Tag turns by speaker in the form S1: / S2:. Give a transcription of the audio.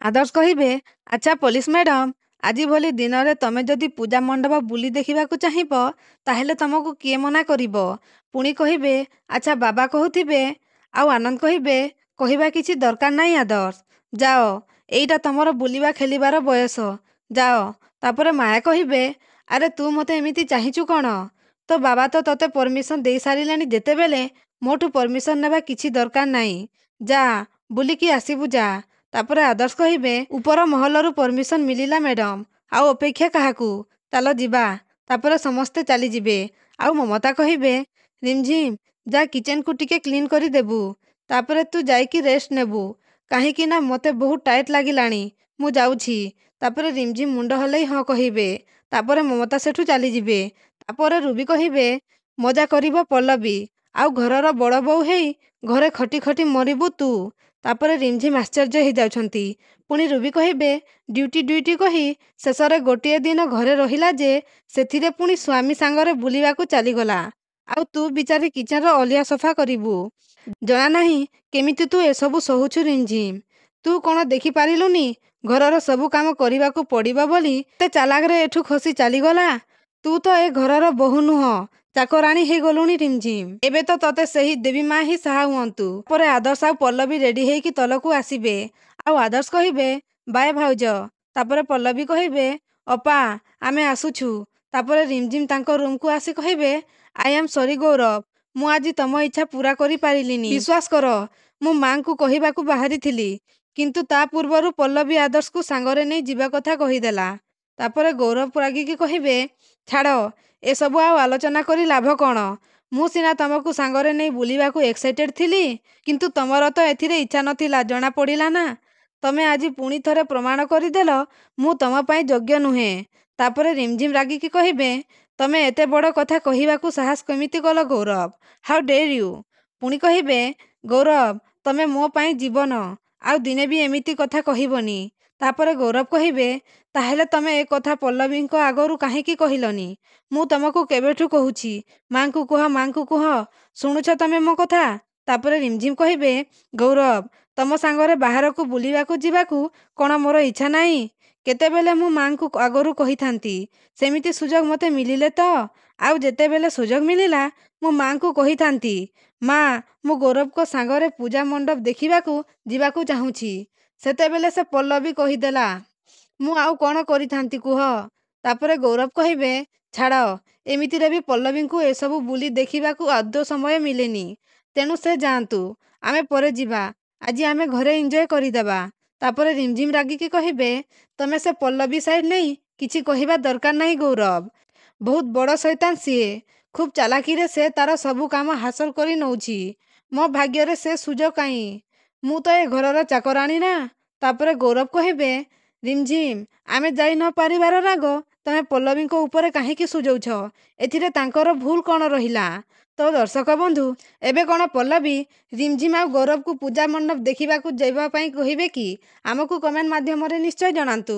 S1: ଆଦର୍ଶ କହିବେ, ଆଚ୍ଛା police madam, ଆଜି ଭଳି ଦିନରେ ତମେ ଯଦି ପୂଜା ମଣ୍ଡପ ବୁଲି ଦେଖିବାକୁ ଚାହିଁବ ତାହେଲେ ତମକୁ କିଏ ମନା କରିବ? ପୁଣି କହିବେ, ଆଚ୍ଛା ବାବା କହୁଥିବେ। ଆଉ ଆନନ୍ଦ କହିବେ, କହିବା କିଛି ଦରକାର ନାହିଁ ଆଦର୍ଶ, ଯାଅ, ଏଇଟା ତମର ବୁଲିବା ଖେଳିବାର ବୟସ, ଯାଅ। ତାପରେ ମାୟା କହିବେ, ଆରେ ତୁ ମୋତେ ଏମିତି ଚାହିଁଛୁ କ'ଣ? ତୋ ବାବା ତ ତତେ ପରମିଶନ ଦେଇ ସାରିଲେଣି ଯେତେବେଳେ ମୋଠୁ ପରମିଶନ ନେବା କିଛି ଦରକାର ନାହିଁ, ଯା ବୁଲିକି ଆସିବୁ ଯା। ତାପରେ ଆଦର୍ଶ କହିବେ, ଉପର ମହଲରୁ ପରମିଶନ ମିଳିଲା ମ୍ୟାଡମ, ଆଉ ଅପେକ୍ଷା କାହାକୁ, ଚାଲ ଯିବା। ତାପରେ ସମସ୍ତେ ଚାଲିଯିବେ। ଆଉ ମମତା କହିବେ, ରିମଝିମ୍, ଯା କିଚେନକୁ ଟିକେ କ୍ଲିନ୍ କରିଦେବୁ। ତାପରେ ତୁ ଯାଇକି ରେଷ୍ଟ ନେବୁ, କାହିଁକି ନା ମୋତେ ବହୁତ ଟାଏଟ୍ ଲାଗିଲାଣି, ମୁଁ ଯାଉଛି। ତାପରେ ରିମଝିମ୍ ମୁଣ୍ଡ ହଲେଇ ହଁ କହିବେ। ତାପରେ ମମତା ସେଠୁ ଚାଲିଯିବେ। ତାପରେ ରୁବି କହିବେ, ମଜା କରିବ ପଲ୍ଲବୀ, ଆଉ ଘରର ବଡ଼ ବୋଉ ହେଇ ଘରେ ଖଟି ଖଟି ମରିବୁ ତୁ। ତାପରେ ରିମଝିମ୍ ଆଶ୍ଚର୍ଯ୍ୟ ହେଇଯାଉଛନ୍ତି। ପୁଣି ରୁବି କହିବେ, ଡ୍ୟୁଟି ଡ୍ୟୁଟି କହି ଶେଷରେ ଗୋଟିଏ ଦିନ ଘରେ ରହିଲା ଯେ ସେଥିରେ ପୁଣି ସ୍ୱାମୀ ସାଙ୍ଗରେ ବୁଲିବାକୁ ଚାଲିଗଲା। ଆଉ ତୁ ବିଚାରି କିଚେନର ଅଳିଆ ସଫା କରିବୁ। ଜଣା ନାହିଁ କେମିତି ତୁ ଏସବୁ ସହୁଛୁ ରିମଝିମ୍। ତୁ କ'ଣ ଦେଖିପାରିଲୁନି ଘରର ସବୁ କାମ କରିବାକୁ ପଡ଼ିବ ବୋଲି? ଏତେ ଚାଲାକରେ ଏଠୁ ଖସି ଚାଲିଗଲା। ତୁ ତ ଏ ଘରର ବୋହୂ ନୁହଁ, ଚାକରାଣୀ ହେଇଗଲୁଣି ରିମଝିମ୍। ଏବେ ତ ତତେ ସେହି ଦେବୀ ମା ହିଁ ସାହା ହୁଅନ୍ତୁ। ପରେ ଆଦର୍ଶ ଆଉ ପଲ୍ଲବୀ ରେଡି ହେଇକି ତଳକୁ ଆସିବେ। ଆଉ ଆଦର୍ଶ କହିବେ, ବାଏ ଭାଉଜ। ତାପରେ ପଲ୍ଲବୀ କହିବେ, ଅପା, ଆମେ ଆସୁଛୁ। ତାପରେ ରିମଝିମ୍ ତାଙ୍କ ରୁମକୁ ଆସି କହିବେ, ଆଇ ଆମ୍ ସରି ଗୌରବ, ମୁଁ ଆଜି ତମ ଇଚ୍ଛା ପୂରା କରିପାରିଲିନି। ବିଶ୍ୱାସ କର, ମୁଁ ମାଙ୍କୁ କହିବାକୁ ବାହାରିଥିଲି, କିନ୍ତୁ ତା ପୂର୍ବରୁ ପଲ୍ଲବୀ ଆଦର୍ଶକୁ ସାଙ୍ଗରେ ନେଇ ଯିବା କଥା କହିଦେଲା। ତାପରେ ଗୌରବ ରାଗିକି କହିବେ, ଛାଡ଼, ଏସବୁ ଆଉ ଆଲୋଚନା କରି ଲାଭ କ'ଣ? ମୁଁ ସିନା ତମକୁ ସାଙ୍ଗରେ ନେଇ ବୁଲିବାକୁ ଏକ୍ସାଇଟେଡ୍ ଥିଲି, କିନ୍ତୁ ତମର ତ ଏଥିରେ ଇଚ୍ଛା ନଥିଲା ଜଣାପଡ଼ିଲା ନା। ତମେ ଆଜି ପୁଣି ଥରେ ପ୍ରମାଣ କରିଦେଲ ମୁଁ ତମ ପାଇଁ ଯୋଗ୍ୟ ନୁହେଁ। ତାପରେ ରିମଝିମ୍ ରାଗିକି କହିବେ, ତମେ ଏତେ ବଡ଼ କଥା କହିବାକୁ ସାହସ କେମିତି କଲ ଗୌରବ? ହାଉ ଡେର୍ ୟୁ? ପୁଣି କହିବେ, ଗୌରବ, ତମେ ମୋ ପାଇଁ ଜୀବନ, ଆଉ ଦିନେ ବି ଏମିତି କଥା କହିବନି। ତାପରେ ଗୌରବ କହିବେ, ତାହେଲେ ତମେ ଏ କଥା ପଲ୍ଲବୀଙ୍କ ଆଗରୁ କାହିଁକି କହିଲନି? ମୁଁ ତମକୁ କେବେଠୁ କହୁଛି, ମାଙ୍କୁ କୁହ, ମାଙ୍କୁ କୁହ, ଶୁଣୁଛ ତମେ ମୋ କଥା? ତାପରେ ରିମଝିମ୍ କହିବେ, ଗୌରବ, ତମ ସାଙ୍ଗରେ ବାହାରକୁ ବୁଲିବାକୁ ଯିବାକୁ କ'ଣ ମୋର ଇଚ୍ଛା ନାହିଁ? କେତେବେଳେ ମୁଁ ମାଙ୍କୁ ଆଗରୁ କହିଥାନ୍ତି, ସେମିତି ସୁଯୋଗ ମୋତେ ମିଳିଲେ ତ। ଆଉ ଯେତେବେଳେ ସୁଯୋଗ ମିଳିଲା ମୁଁ ମାଙ୍କୁ କହିଥାନ୍ତି, ମା, ମୁଁ ଗୌରବଙ୍କ ସାଙ୍ଗରେ ପୂଜା ମଣ୍ଡପ ଦେଖିବାକୁ ଯିବାକୁ ଚାହୁଁଛି। ସେତେବେଳେ ସେ ପଲ୍ଲବୀ କହିଦେଲା, ମୁଁ ଆଉ କ'ଣ କରିଥାନ୍ତି କୁହ? ତାପରେ ଗୌରବ କହିବେ, ଛାଡ଼, ଏମିତିରେ ବି ପଲ୍ଲବୀଙ୍କୁ ଏସବୁ ବୁଲି ଦେଖିବାକୁ ଆଦୌ ସମୟ ମିଳେନି। ତେଣୁ ସେ ଯାଆନ୍ତୁ, ଆମେ ପରେ ଯିବା। ଆଜି ଆମେ ଘରେ ଏନ୍ଜୟ କରିଦେବା। ତାପରେ ରିମଝିମ୍ ରାଗିକି କହିବେ, ତମେ ସେ ପଲ୍ଲବୀ ସାଇଡ୍ ନେଇ କିଛି କହିବା ଦରକାର ନାହିଁ ଗୌରବ। ବହୁତ ବଡ଼ ଶୈତାନ ସିଏ। ଖୁବ୍ ଚାଲାକିରେ ସେ ତାର ସବୁ କାମ ହାସଲ କରି ନଉଛି। ମୋ ଭାଗ୍ୟରେ ସେ ସୁଯୋଗ କାହିଁ? ମୁଁ ତ ଏ ଘରର ଚାକରାଣୀ ନା। ତାପରେ ଗୌରବ କହିବେ, ରିମଝିମ୍, ଆମେ ଯାଇ ନ ପାରିବାର ରାଗ ତମେ ପଲ୍ଲବୀଙ୍କ ଉପରେ କାହିଁକି ସୁଝଉଛ? ଏଥିରେ ତାଙ୍କର ଭୁଲ କ'ଣ ରହିଲା? ତ ଦର୍ଶକ ବନ୍ଧୁ, ଏବେ କ'ଣ ପଲ୍ଲବୀ ରିମଝିମ୍ ଆଉ ଗୌରବକୁ ପୂଜା ମଣ୍ଡପ ଦେଖିବାକୁ ଯିବା ପାଇଁ କହିବେ କି? ଆମକୁ କମେଣ୍ଟ ମାଧ୍ୟମରେ ନିଶ୍ଚୟ ଜଣାନ୍ତୁ।